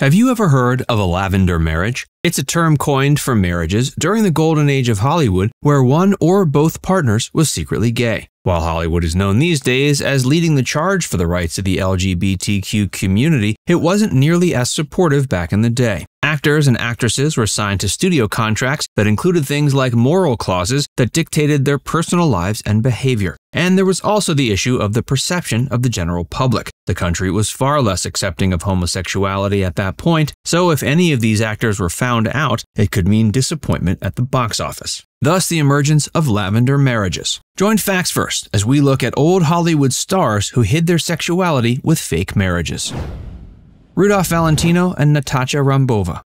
Have you ever heard of a lavender marriage? It's a term coined for marriages during the golden age of Hollywood where one or both partners was secretly gay. While Hollywood is known these days as leading the charge for the rights of the LGBTQ community, it wasn't nearly as supportive back in the day. Actors and actresses were signed to studio contracts that included things like moral clauses that dictated their personal lives and behavior. And there was also the issue of the perception of the general public. The country was far less accepting of homosexuality at that point, so if any of these actors were found out, it could mean disappointment at the box office. Thus the emergence of lavender marriages. Join Facts First as we look at old Hollywood stars who hid their sexuality with fake marriages. Rudolph Valentino and Natacha Rambova.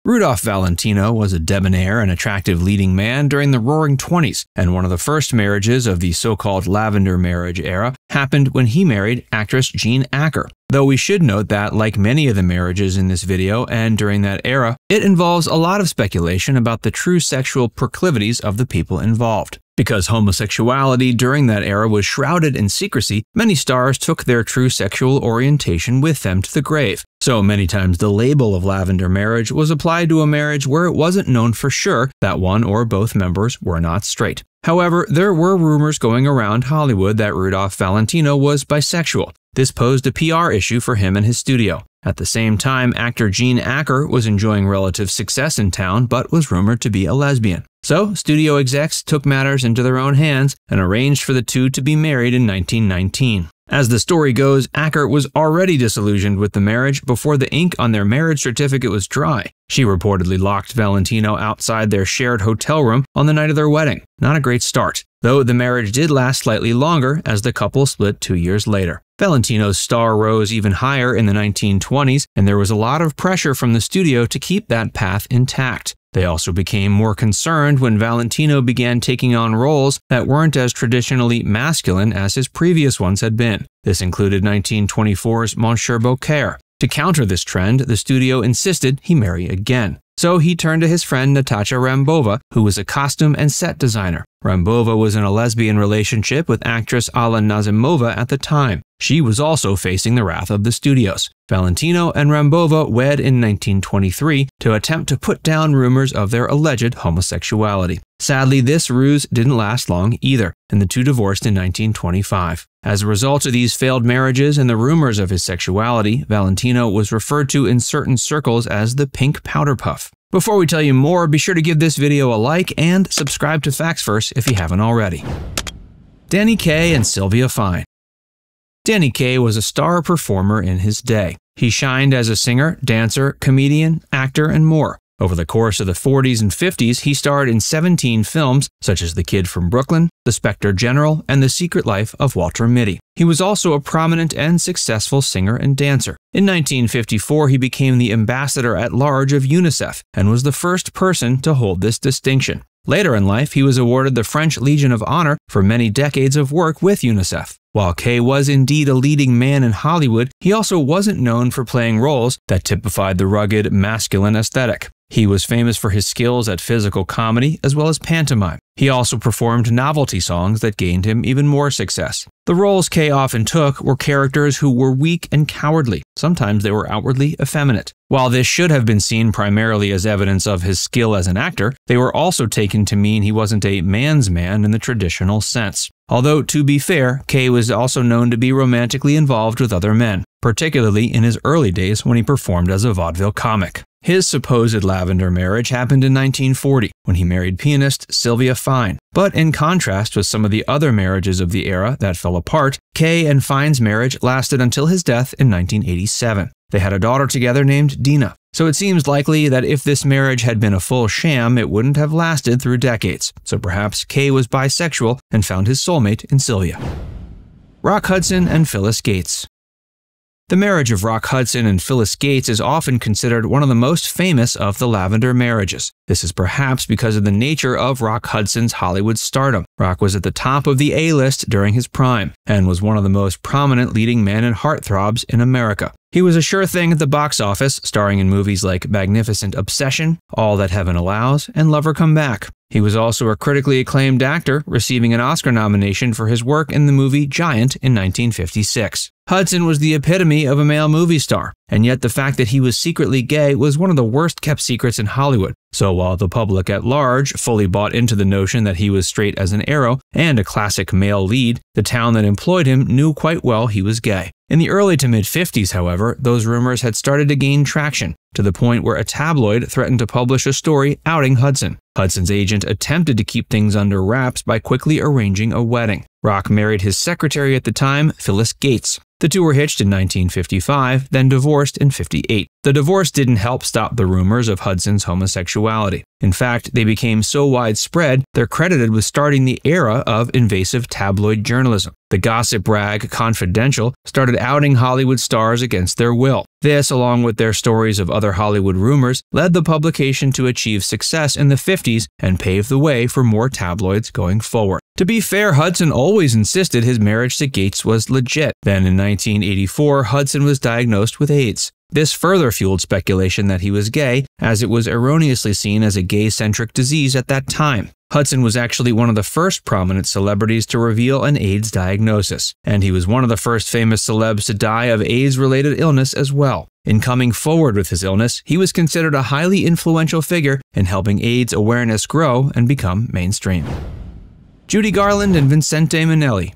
Rudolph Valentino was a debonair and attractive leading man during the Roaring '20s, and one of the first marriages of the so-called lavender marriage era happened when he married actress Jean Acker. Though we should note that, like many of the marriages in this video and during that era, it involves a lot of speculation about the true sexual proclivities of the people involved. Because homosexuality during that era was shrouded in secrecy, many stars took their true sexual orientation with them to the grave. So many times the label of lavender marriage was applied to a marriage where it wasn't known for sure that one or both members were not straight. However, there were rumors going around Hollywood that Rudolph Valentino was bisexual. This posed a PR issue for him and his studio. At the same time, actor Jean Acker was enjoying relative success in town but was rumored to be a lesbian. So, studio execs took matters into their own hands and arranged for the two to be married in 1919. As the story goes, Acker was already disillusioned with the marriage before the ink on their marriage certificate was dry. She reportedly locked Valentino outside their shared hotel room on the night of their wedding. Not a great start, though the marriage did last slightly longer as the couple split 2 years later. Valentino's star rose even higher in the 1920s, and there was a lot of pressure from the studio to keep that path intact. They also became more concerned when Valentino began taking on roles that weren't as traditionally masculine as his previous ones had been. This included 1924's Monsieur Beaucaire. To counter this trend, the studio insisted he marry again. So he turned to his friend Natacha Rambova, who was a costume and set designer. Rambova was in a lesbian relationship with actress Alla Nazimova at the time. She was also facing the wrath of the studios. Valentino and Rambova wed in 1923 to attempt to put down rumors of their alleged homosexuality. Sadly, this ruse didn't last long either, and the two divorced in 1925. As a result of these failed marriages and the rumors of his sexuality, Valentino was referred to in certain circles as the Pink Powder Puff. Before we tell you more, be sure to give this video a like and subscribe to Facts First if you haven't already. Danny Kaye and Sylvia Fine. Danny Kaye was a star performer in his day. He shined as a singer, dancer, comedian, actor, and more. Over the course of the 40s and 50s, he starred in 17 films, such as The Kid from Brooklyn, The Spectre General, and The Secret Life of Walter Mitty. He was also a prominent and successful singer and dancer. In 1954, he became the ambassador-at-large of UNICEF and was the first person to hold this distinction. Later in life, he was awarded the French Legion of Honor for many decades of work with UNICEF. While Kaye was indeed a leading man in Hollywood, he also wasn't known for playing roles that typified the rugged, masculine aesthetic. He was famous for his skills at physical comedy as well as pantomime. He also performed novelty songs that gained him even more success. The roles Kaye often took were characters who were weak and cowardly. Sometimes they were outwardly effeminate. While this should have been seen primarily as evidence of his skill as an actor, they were also taken to mean he wasn't a man's man in the traditional sense. Although, to be fair, Kaye was also known to be romantically involved with other men, particularly in his early days when he performed as a vaudeville comic. His supposed lavender marriage happened in 1940, when he married pianist Sylvia Fine. But in contrast with some of the other marriages of the era that fell apart, Kaye and Fine's marriage lasted until his death in 1987. They had a daughter together named Dina. So it seems likely that if this marriage had been a full sham, it wouldn't have lasted through decades. So perhaps Kaye was bisexual and found his soulmate in Sylvia. Rock Hudson and Phyllis Gates. The marriage of Rock Hudson and Phyllis Gates is often considered one of the most famous of the lavender marriages. This is perhaps because of the nature of Rock Hudson's Hollywood stardom. Rock was at the top of the A-list during his prime, and was one of the most prominent leading men and heartthrobs in America. He was a sure thing at the box office, starring in movies like Magnificent Obsession, All That Heaven Allows, and Lover Come Back. He was also a critically acclaimed actor, receiving an Oscar nomination for his work in the movie Giant in 1956. Hudson was the epitome of a male movie star. and yet the fact that he was secretly gay was one of the worst kept secrets in Hollywood. So while the public at large fully bought into the notion that he was straight as an arrow and a classic male lead, the town that employed him knew quite well he was gay. In the early to mid-50s, however, those rumors had started to gain traction, to the point where a tabloid threatened to publish a story outing Hudson. Hudson's agent attempted to keep things under wraps by quickly arranging a wedding. Rock married his secretary at the time, Phyllis Gates. The two were hitched in 1955, then divorced in 58. The divorce didn't help stop the rumors of Hudson's homosexuality. In fact, they became so widespread, they're credited with starting the era of invasive tabloid journalism. The gossip rag Confidential started outing Hollywood stars against their will. This, along with their stories of other Hollywood rumors, led the publication to achieve success in the 50s and paved the way for more tabloids going forward. To be fair, Hudson always insisted his marriage to Gates was legit. Then in 1984, Hudson was diagnosed with AIDS. This further fueled speculation that he was gay, as it was erroneously seen as a gay-centric disease at that time. Hudson was actually one of the first prominent celebrities to reveal an AIDS diagnosis, and he was one of the first famous celebs to die of AIDS-related illness as well. In coming forward with his illness, he was considered a highly influential figure in helping AIDS awareness grow and become mainstream. Judy Garland and Vincente Minnelli.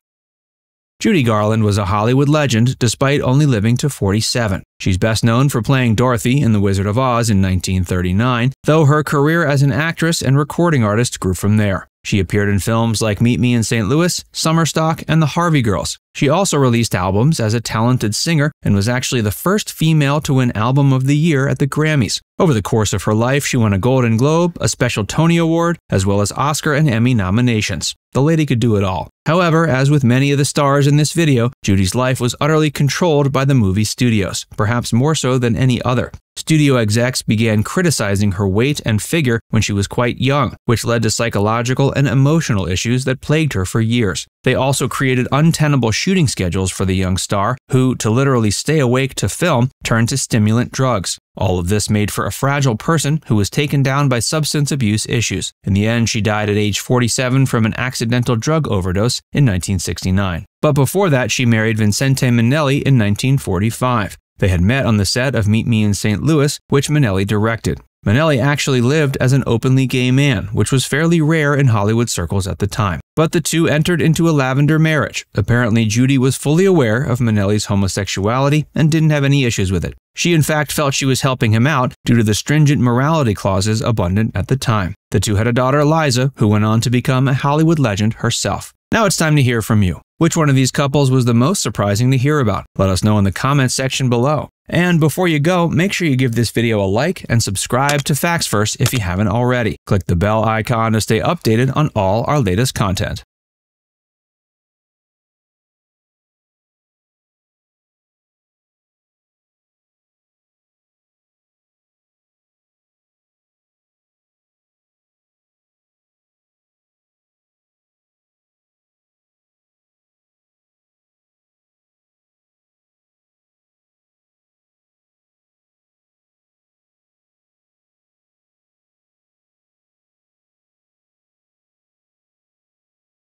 Judy Garland was a Hollywood legend despite only living to 47. She's best known for playing Dorothy in The Wizard of Oz in 1939, though her career as an actress and recording artist grew from there. She appeared in films like Meet Me in St. Louis, Summer Stock, and The Harvey Girls. She also released albums as a talented singer and was actually the first female to win Album of the Year at the Grammys. Over the course of her life, she won a Golden Globe, a special Tony Award, as well as Oscar and Emmy nominations. The lady could do it all. However, as with many of the stars in this video, Judy's life was utterly controlled by the movie studios, perhaps more so than any other. Studio execs began criticizing her weight and figure when she was quite young, which led to psychological and emotional issues that plagued her for years. They also created untenable shooting schedules for the young star, who, to literally stay awake to film, turned to stimulant drugs. All of this made for a fragile person who was taken down by substance abuse issues. In the end, she died at age 47 from an accidental drug overdose in 1969. But before that, she married Vincente Minnelli in 1945. They had met on the set of Meet Me in St. Louis, which Minnelli directed. Minnelli actually lived as an openly gay man, which was fairly rare in Hollywood circles at the time. But the two entered into a lavender marriage. Apparently, Judy was fully aware of Minnelli's homosexuality and didn't have any issues with it. She in fact felt she was helping him out due to the stringent morality clauses abundant at the time. The two had a daughter, Liza, who went on to become a Hollywood legend herself. Now it's time to hear from you. Which one of these couples was the most surprising to hear about? Let us know in the comments section below. And before you go, make sure you give this video a like and subscribe to Facts First if you haven't already. Click the bell icon to stay updated on all our latest content.